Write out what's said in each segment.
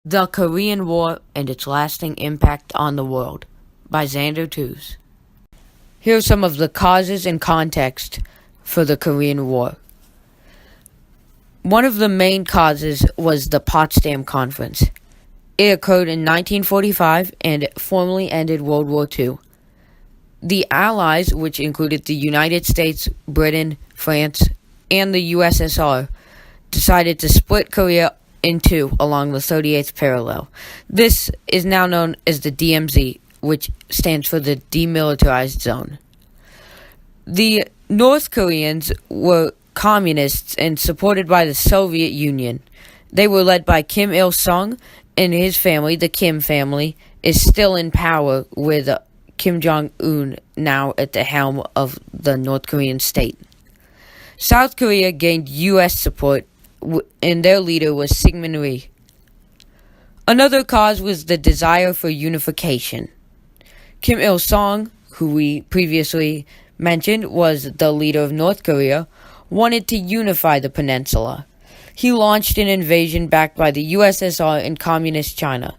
The Korean War and Its Lasting Impact on the World by Xander Toos. Here are some of the causes and context for the Korean War. One of the main causes was the Potsdam Conference. It occurred in 1945 and formally ended World War II. The Allies, which included the United States, Britain, France, and the USSR, decided to split Korea in two along the 38th parallel. This is now known as the DMZ, which stands for the Demilitarized Zone. The North Koreans were communists and supported by the Soviet Union. They were led by Kim Il-sung, and his family, the Kim family, is still in power with Kim Jong-un now at the helm of the North Korean state. South Korea gained U.S. support, and their leader was Syngman Rhee. Another cause was the desire for unification. Kim Il-sung, who we previously mentioned was the leader of North Korea, wanted to unify the peninsula. He launched an invasion backed by the USSR and Communist China.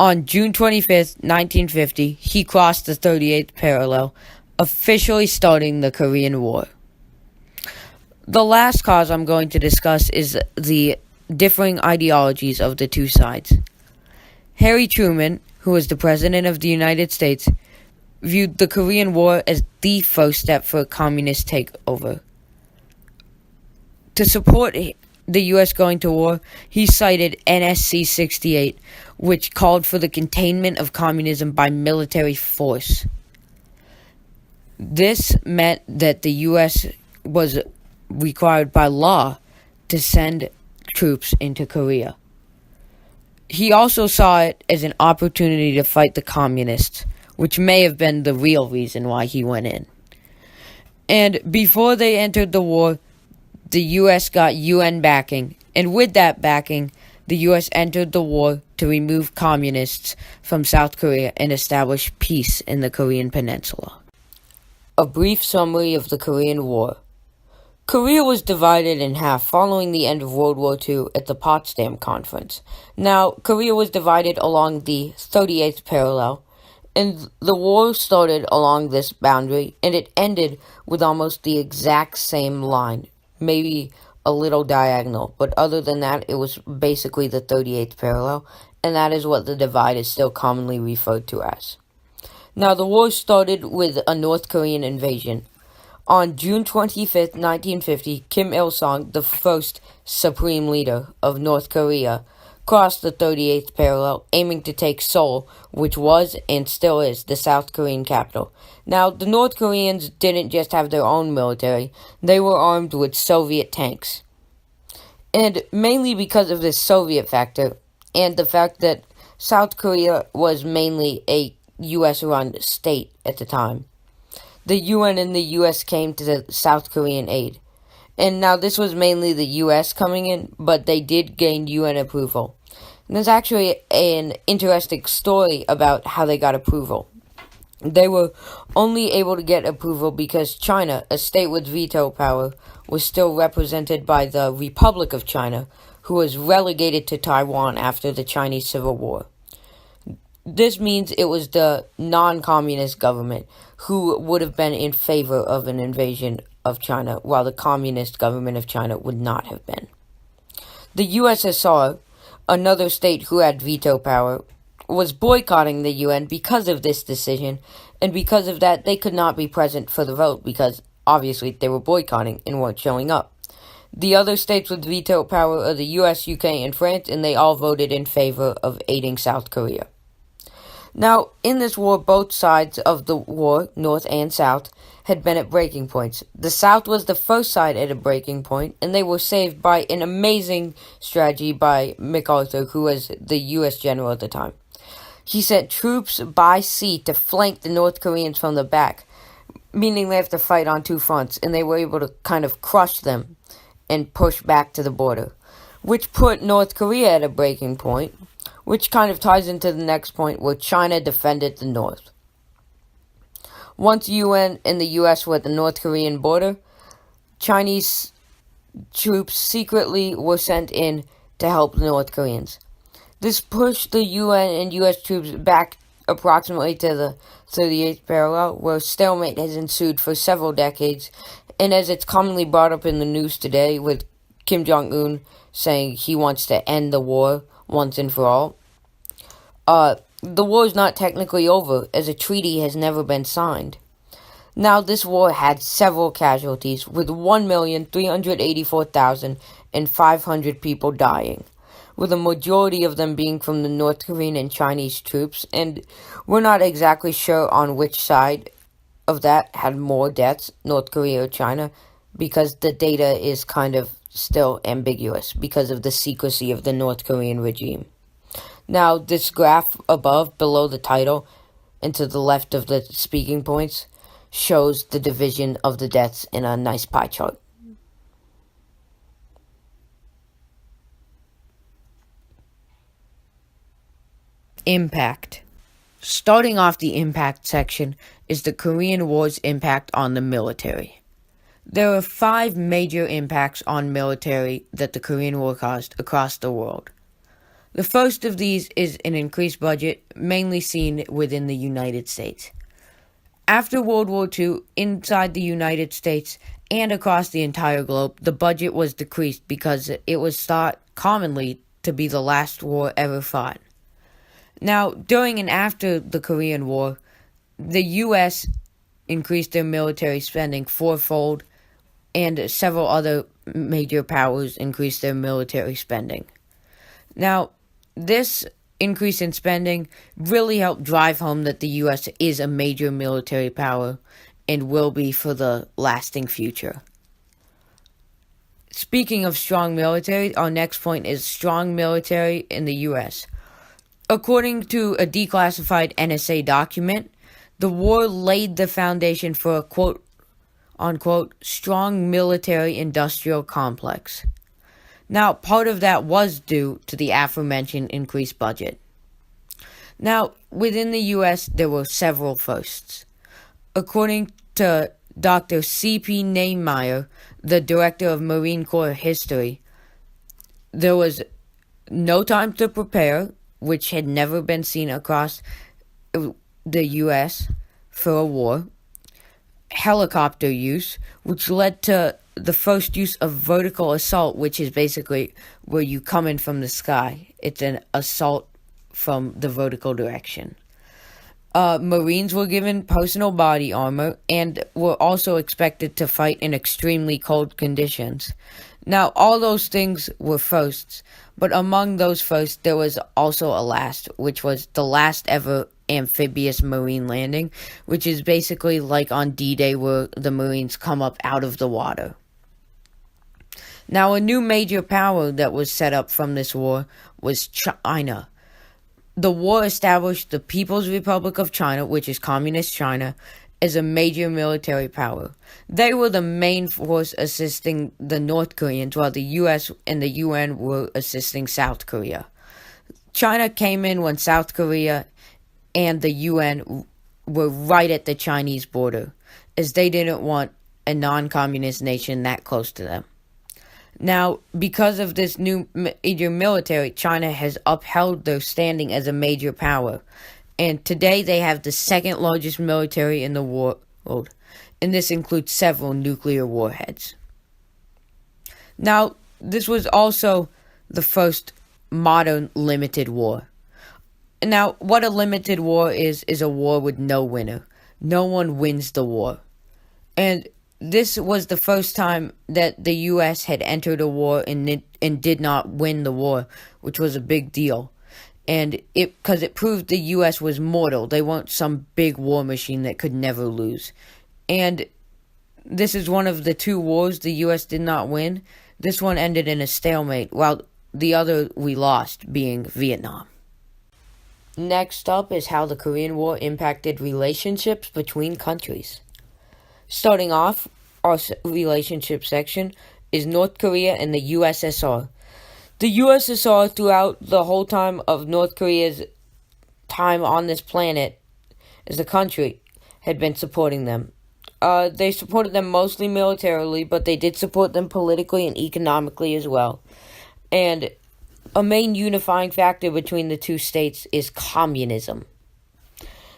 On June 25, 1950, he crossed the 38th parallel, officially starting the Korean War. The last cause I'm going to discuss is the differing ideologies of the two sides. Harry Truman, who was the President of the United States, viewed the Korean War as the first step for a communist takeover. To support the U.S. going to war, he cited NSC 68, which called for the containment of communism by military force. This meant that the U.S. was required by law to send troops into Korea. He also saw it as an opportunity to fight the communists, which may have been the real reason why he went in. And before they entered the war, the U.S. got UN backing, and with that backing, the U.S. entered the war to remove communists from South Korea and establish peace in the Korean peninsula. A brief summary of the Korean War. Korea was divided in half following the end of World War II at the Potsdam Conference. Now, Korea was divided along the 38th parallel, and the war started along this boundary, and it ended with almost the exact same line, maybe a little diagonal, but other than that, it was basically the 38th parallel, and that is what the divide is still commonly referred to as. Now, the war started with a North Korean invasion. On June 25, 1950, Kim Il-sung, the first supreme leader of North Korea, crossed the 38th parallel, aiming to take Seoul, which was and still is the South Korean capital. Now, the North Koreans didn't just have their own military, they were armed with Soviet tanks. And mainly because of this Soviet factor, and the fact that South Korea was mainly a U.S.-run state at the time, the UN and the U.S. came to the South Korean aid. And now this was mainly the U.S. coming in, but they did gain UN approval. And there's actually an interesting story about how they got approval. They were only able to get approval because China, a state with veto power, was still represented by the Republic of China, who was relegated to Taiwan after the Chinese Civil War. This means it was the non-communist government who would have been in favor of an invasion of China, while the communist government of China would not have been. The USSR, another state who had veto power, was boycotting the UN because of this decision, and because of that, they could not be present for the vote because, obviously, they were boycotting and weren't showing up. The other states with veto power are the US, UK, and France, and they all voted in favor of aiding South Korea. Now, in this war, both sides of the war, North and South, had been at breaking points. The South was the first side at a breaking point, and they were saved by an amazing strategy by MacArthur, who was the U.S. general at the time. He sent troops by sea to flank the North Koreans from the back, meaning they have to fight on two fronts, and they were able to kind of crush them and push back to the border, which put North Korea at a breaking point, which kind of ties into the next point where China defended the North. Once UN and the US were at the North Korean border, Chinese troops secretly were sent in to help the North Koreans. This pushed the UN and US troops back approximately to the 38th parallel, where stalemate has ensued for several decades, and as it's commonly brought up in the news today, with Kim Jong-un saying he wants to end the war once and for all, the war is not technically over, as a treaty has never been signed. Now, this war had several casualties, with 1,384,500 people dying, with a majority of them being from the North Korean and Chinese troops, and we're not exactly sure on which side of that had more deaths, North Korea or China, because the data is kind of still ambiguous because of the secrecy of the North Korean regime. Now, this graph below the title, and to the left of the speaking points, shows the division of the deaths in a nice pie chart. Impact. Starting off the impact section is the Korean War's impact on the military. There are 5 major impacts on military that the Korean War caused across the world. The first of these is an increased budget, mainly seen within the United States. After World War II, inside the United States and across the entire globe, the budget was decreased because it was thought commonly to be the last war ever fought. Now, during and after the Korean War, the U.S. increased their military spending fourfold, and several other major powers increased their military spending. Now, this increase in spending really helped drive home that the U.S. is a major military power and will be for the lasting future. Speaking of strong military, our next point is strong military in the U.S. According to a declassified NSA document, the war laid the foundation for a quote-unquote strong military-industrial complex. Now, part of that was due to the aforementioned increased budget. Now, within the U.S., there were several firsts. According to Dr. C.P. Nehmeyer, the director of Marine Corps History, there was no time to prepare, which had never been seen across the U.S. for a war, helicopter use, which led to the first use of vertical assault, which is basically where you come in from the sky. It's an assault from the vertical direction. Marines were given personal body armor and were also expected to fight in extremely cold conditions. Now, all those things were firsts, but among those firsts, there was also a last, which was the last ever amphibious marine landing, which is basically like on D-Day where the Marines come up out of the water. Now, a new major power that was set up from this war was China. The war established the People's Republic of China, which is Communist China, as a major military power. They were the main force assisting the North Koreans, while the US and the UN were assisting South Korea. China came in when South Korea and the UN were right at the Chinese border, as they didn't want a non-communist nation that close to them. Now, because of this new major military, China has upheld their standing as a major power. And today they have the second largest military in the world, and this includes several nuclear warheads. Now, this was also the first modern limited war. Now, what a limited war is a war with no winner. No one wins the war. And this was the first time that the U.S. had entered a war and did not win the war, which was a big deal. And because it proved the U.S. was mortal. They weren't some big war machine that could never lose. And this is one of the 2 wars the U.S. did not win. This one ended in a stalemate, while the other we lost, being Vietnam. Next up is how the Korean War impacted relationships between countries. Starting off, our relationship section is North Korea and the USSR. The USSR, throughout the whole time of North Korea's time on this planet as a country, had been supporting them. They supported them mostly militarily, but they did support them politically and economically as well. And A main unifying factor between the two states is communism.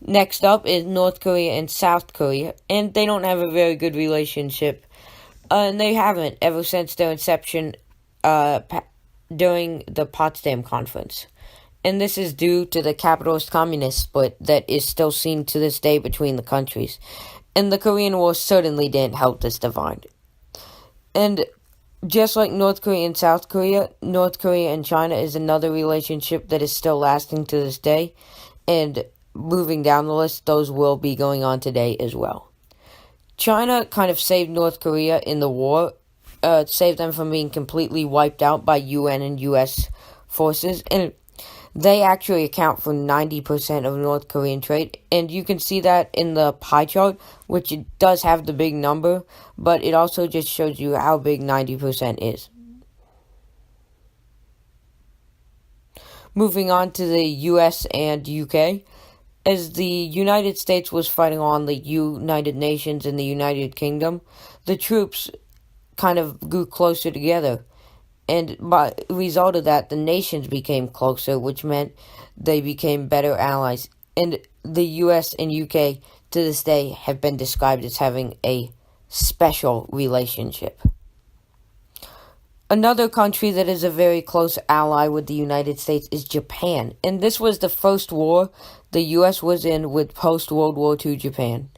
Next up is North Korea and South Korea, and they don't have a very good relationship, and they haven't ever since their inception during the Potsdam Conference. And this is due to the capitalist communist split that is still seen to this day between the countries. And the Korean War certainly didn't help this divide. And just like North Korea and South Korea, North Korea and China is another relationship that is still lasting to this day, and moving down the list, those will be going on today as well. China kind of saved North Korea in the war, saved them from being completely wiped out by UN and US forces, and they actually account for 90% of North Korean trade, and you can see that in the pie chart, which it does have the big number, but it also just shows you how big 90% is. Moving on to the US and UK. As the United States was fighting on the United Nations and the United Kingdom, the troops kind of grew closer together. And by result of that, the nations became closer, which meant they became better allies. And the US and UK to this day have been described as having a special relationship. Another country that is a very close ally with the United States is Japan. And this was the first war the US was in with post-World War II Japan.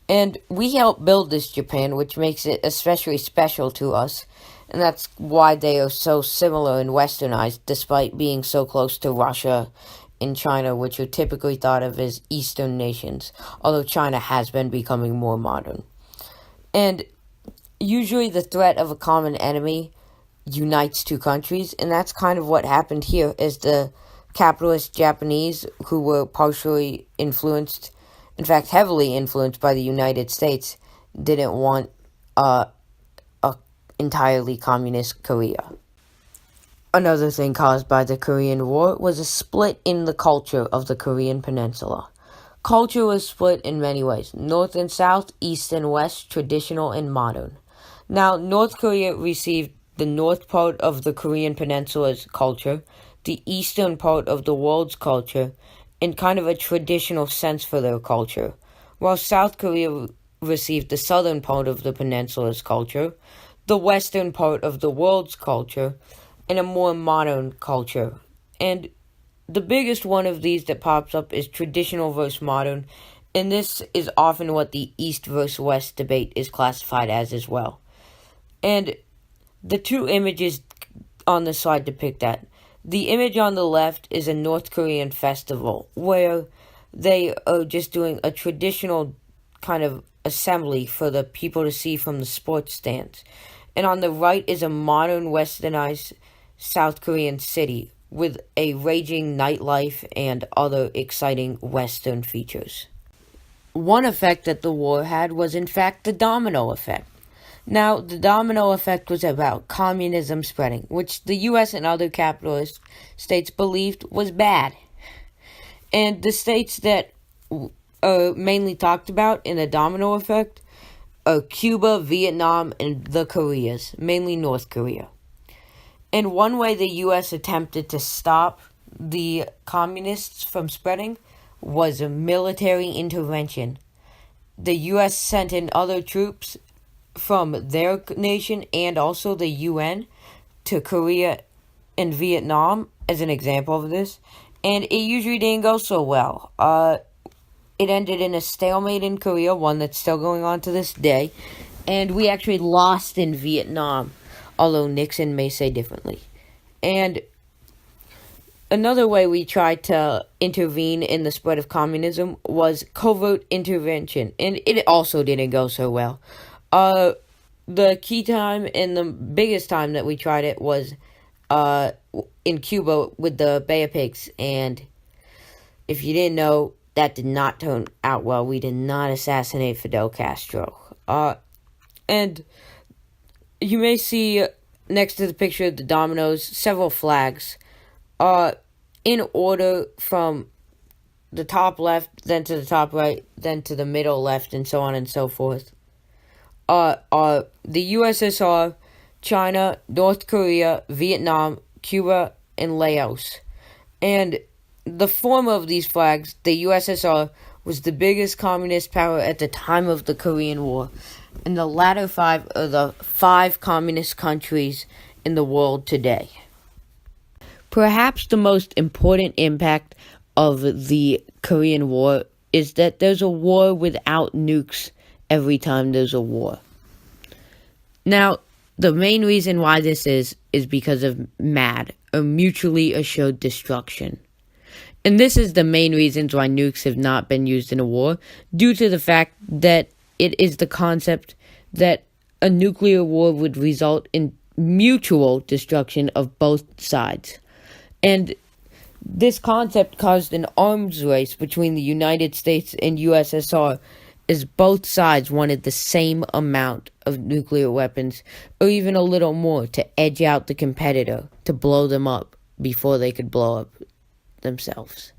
And we helped build this Japan, which makes it especially special to us. And that's why they are so similar and westernized, despite being so close to Russia and China, which are typically thought of as Eastern nations, although China has been becoming more modern. And usually the threat of a common enemy unites two countries, and that's kind of what happened here, as the capitalist Japanese, who were partially influenced, in fact heavily influenced by the United States, didn't want a entirely communist Korea. Another thing caused by the Korean War was a split in the culture of the Korean Peninsula. Culture was split in many ways: North and South, East and West, traditional and modern. Now, North Korea received the north part of the Korean Peninsula's culture, the eastern part of the world's culture, in kind of a traditional sense for their culture, while South Korea received the southern part of the peninsula's culture, the western part of the world's culture, and a more modern culture. And the biggest one of these that pops up is traditional versus modern, and this is often what the East versus West debate is classified as well. And the two images on the slide depict that. The image on the left is a North Korean festival, where they are just doing a traditional kind of assembly for the people to see from the sports stands. And on the right is a modern westernized South Korean city with a raging nightlife and other exciting Western features. One effect that the war had was in fact the domino effect. Now, the domino effect was about communism spreading, which the US and other capitalist states believed was bad. And the states that are mainly talked about in the domino effect are Cuba, Vietnam, and the Koreas, mainly North Korea. And one way the US attempted to stop the communists from spreading was a military intervention. The US sent in other troops from their nation and also the UN to Korea and Vietnam as an example of this, and it usually didn't go so well. It ended in a stalemate in Korea, one that's still going on to this day, and we actually lost in Vietnam, although Nixon may say differently. And another way we tried to intervene in the spread of communism was covert intervention, and it also didn't go so well. The key time and the biggest time that we tried it was in Cuba with the Bay of Pigs, and if you didn't know, that did not turn out well. We did not assassinate Fidel Castro. And you may see next to the picture of the dominoes several flags, in order from the top left, then to the top right, then to the middle left, and so on and so forth. Are the USSR, China, North Korea, Vietnam, Cuba, and Laos. And the former of these flags, the USSR, was the biggest communist power at the time of the Korean War, and the latter five are the 5 communist countries in the world today. Perhaps the most important impact of the Korean War is that there's a war without nukes every time there's a war. Now, the main reason why this is because of MAD, or mutually assured destruction. And this is the main reasons why nukes have not been used in a war, due to the fact that it is the concept that a nuclear war would result in mutual destruction of both sides. And this concept caused an arms race between the United States and USSR, as both sides wanted the same amount of nuclear weapons, or even a little more, to edge out the competitor, to blow them up before they could blow up themselves.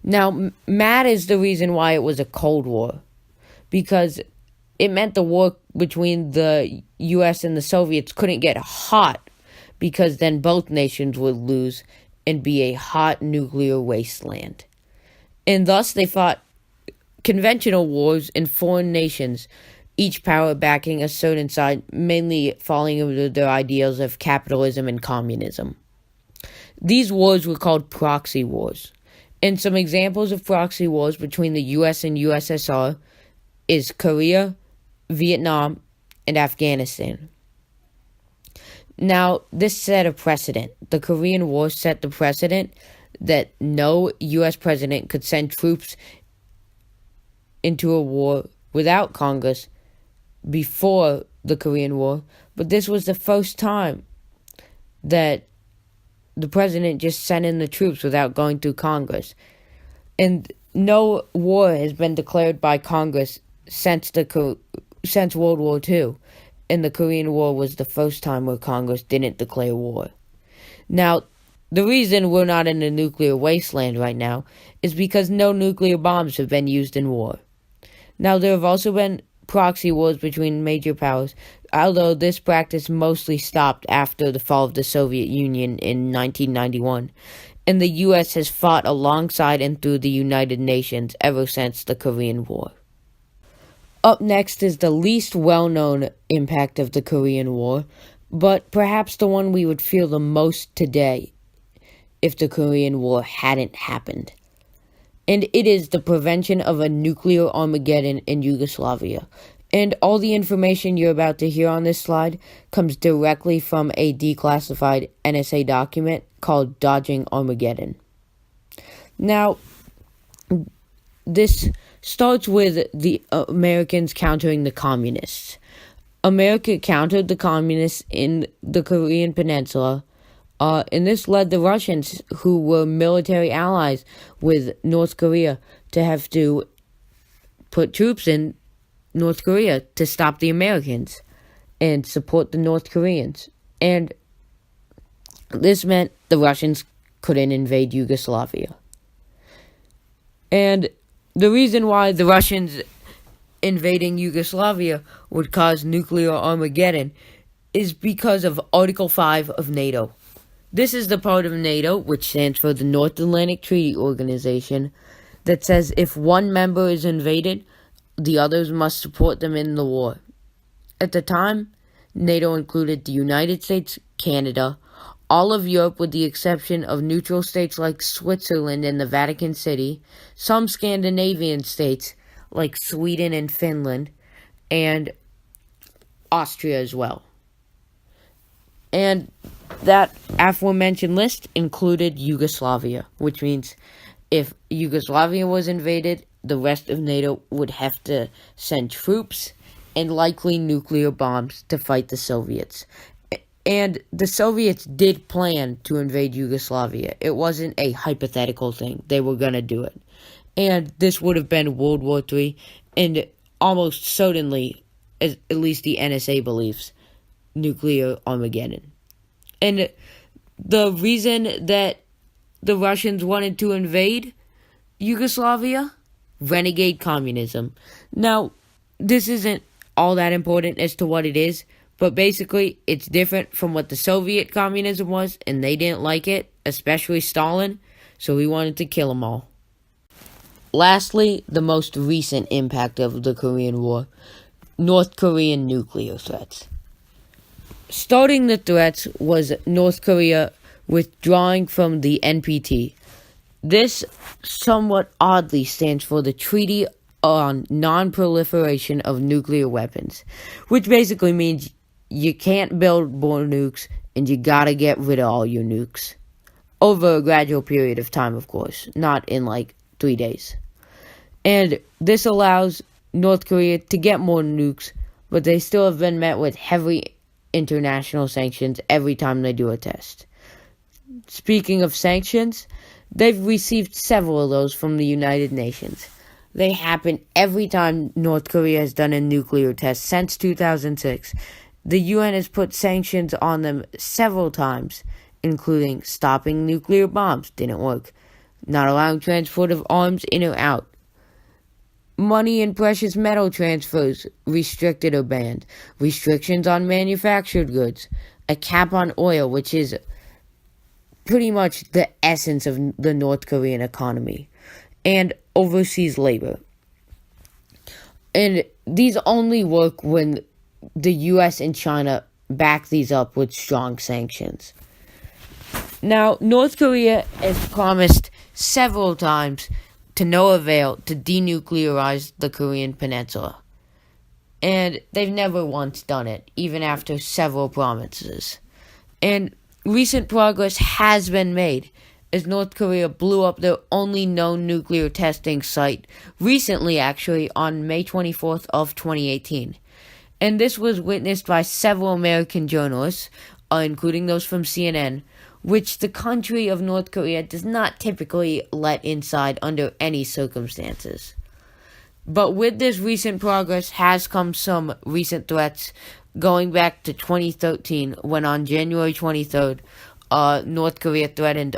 Now, MAD is the reason why it was a Cold War, because it meant the war between the US and the Soviets couldn't get hot, because then both nations would lose and be a hot nuclear wasteland. And thus they fought conventional wars in foreign nations, each power backing a certain side, mainly falling under their ideals of capitalism and communism. These wars were called proxy wars. And some examples of proxy wars between the US and USSR is Korea, Vietnam, and Afghanistan. Now, this set a precedent. The Korean War set the precedent that no U.S. president could send troops into a war without Congress before the Korean War, but this was the first time that the president just sent in the troops without going through Congress. And no war has been declared by Congress since World War II. And the Korean War was the first time where Congress didn't declare war. Now, the reason we're not in a nuclear wasteland right now is because no nuclear bombs have been used in war. Now, there have also been proxy wars between major powers, although this practice mostly stopped after the fall of the Soviet Union in 1991, and the U.S. has fought alongside and through the United Nations ever since the Korean War. Up next is the least well-known impact of the Korean War, but perhaps the one we would feel the most today if the Korean War hadn't happened. And it is the prevention of a nuclear Armageddon in Yugoslavia. And all the information you're about to hear on this slide comes directly from a declassified NSA document called Dodging Armageddon. Now, this starts with the Americans countering the communists. America countered the communists in the Korean Peninsula, and this led the Russians, who were military allies with North Korea, to have to put troops in North Korea to stop the Americans and support the North Koreans. And this meant the Russians couldn't invade Yugoslavia. And the reason why the Russians invading Yugoslavia would cause nuclear Armageddon is because of Article 5 of NATO. This is the part of NATO, which stands for the North Atlantic Treaty Organization, that says if one member is invaded, the others must support them in the war. At the time, NATO included the United States, Canada, all of Europe with the exception of neutral states like Switzerland and the Vatican City, some Scandinavian states like Sweden and Finland, and Austria as well. And that aforementioned list included Yugoslavia, which means if Yugoslavia was invaded, the rest of NATO would have to send troops and likely nuclear bombs to fight the Soviets. And the Soviets did plan to invade Yugoslavia. It wasn't a hypothetical thing. They were going to do it. And this would have been World War III, and almost certainly, as at least the NSA believes, nuclear Armageddon. And the reason that the Russians wanted to invade Yugoslavia? Renegade communism. Now, this isn't all that important as to what it is, But basically, it's different from what the Soviet communism was, and they didn't like it, especially Stalin, so he wanted to kill them all. Lastly, the most recent impact of the Korean War, North Korean nuclear threats. Starting the threats was North Korea withdrawing from the NPT. This somewhat oddly stands for the Treaty on Non-Proliferation of Nuclear Weapons, which basically means you can't build more nukes and you gotta get rid of all your nukes. Over a gradual period of time, of course, not in like 3 days. And this allows North Korea to get more nukes, but they still have been met with heavy international sanctions every time they do a test. Speaking of sanctions, they've received several of those from the United Nations. They happen every time North Korea has done a nuclear test since 2006. The UN has put sanctions on them several times, including stopping nuclear bombs, didn't work, not allowing transport of arms in or out, money and precious metal transfers restricted or banned, restrictions on manufactured goods, a cap on oil, which is pretty much the essence of the North Korean economy, and overseas labor. And these only work when the US and China back these up with strong sanctions. Now, North Korea has promised several times to no avail to denuclearize the Korean Peninsula. And they've never once done it, even after several promises. And recent progress has been made, as North Korea blew up their only known nuclear testing site, recently actually, on May 24th of 2018. And this was witnessed by several American journalists, including those from CNN, which the country of North Korea does not typically let inside under any circumstances. But with this recent progress has come some recent threats, going back to 2013, when on January 23rd, North Korea threatened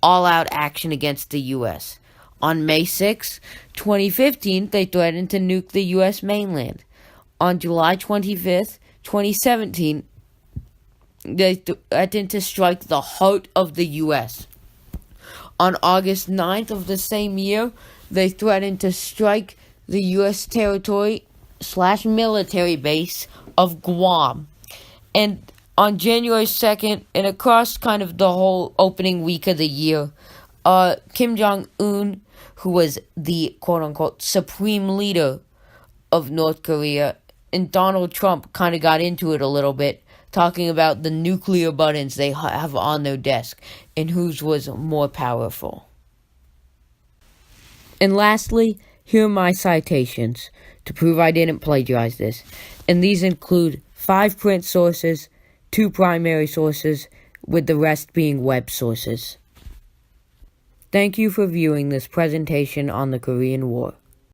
all-out action against the U.S. On May 6, 2015, they threatened to nuke the U.S. mainland. On July 25th, 2017, they threatened to strike the heart of the U.S. On August 9th of the same year, they threatened to strike the U.S. territory/military base of Guam. And on January 2nd, and across kind of the whole opening week of the year, Kim Jong-un, who was the quote-unquote supreme leader of North Korea, and Donald Trump kind of got into it a little bit, talking about the nuclear buttons they have on their desk and whose was more powerful. And lastly, here are my citations to prove I didn't plagiarize this. And these include 5 print sources, 2 primary sources, with the rest being web sources. Thank you for viewing this presentation on the Korean War.